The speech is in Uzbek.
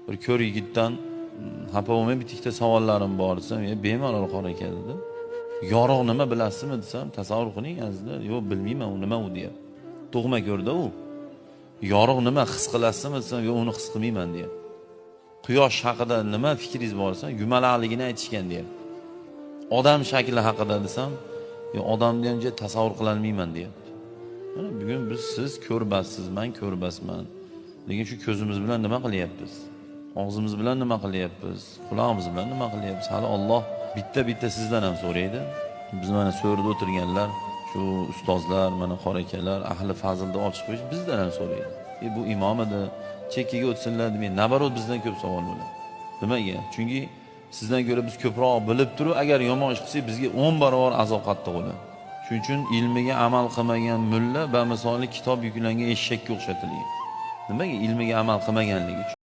Bir ko'r yigitdan xafa bo'lmay bitta savollarim bor desam, bemalol qor aka dedi. Yorug' nima bilasizmi desam, tasavvur qiling azizlar, yo'q bilmayman u nima u deyapti. Tug'ma ko'rda u. Yorug' nima his qilasizmi desam, yo'q uni his qilmayman deyapti. Quyosh haqida nima fikringiz bor desam, yumalaqligini aytishgan deyapti. Odam shakli haqida desam, yo'q odamni ham tasavvur qila olmayman deyapti. Mana bugun biz siz ko'rbassiz, men ko'rbasman. Lekin shu ko'zimiz bilan nima qilyapmiz? Og'zimiz bilan nima qilyapmiz? Quloqimiz bilan nima qilyapmiz? Hali Alloh bitta sizdan ham so'raydi. Biz mana so'rida o'tirganlar, shu ustozlar, mana qor akalar, ahli fazilda ochiq qo'yish bizdan ham so'raydi. Bu imom edi, chekkiga o'tsinlar deb, nabarot bizdan ko'p savol bo'ladi. Nimaga? Chunki sizdan ko'ra biz ko'proq bilib turib, agar yomon ish qilsak, bizga 10 barobar azob qattiq bo'ladi. Shuning uchun ilmiga amal qilmagan mulla bamisoli kitob yuklangan eshakka o'xshatilgan. Nimaga? Ilmiga amal qilmaganligi uchun.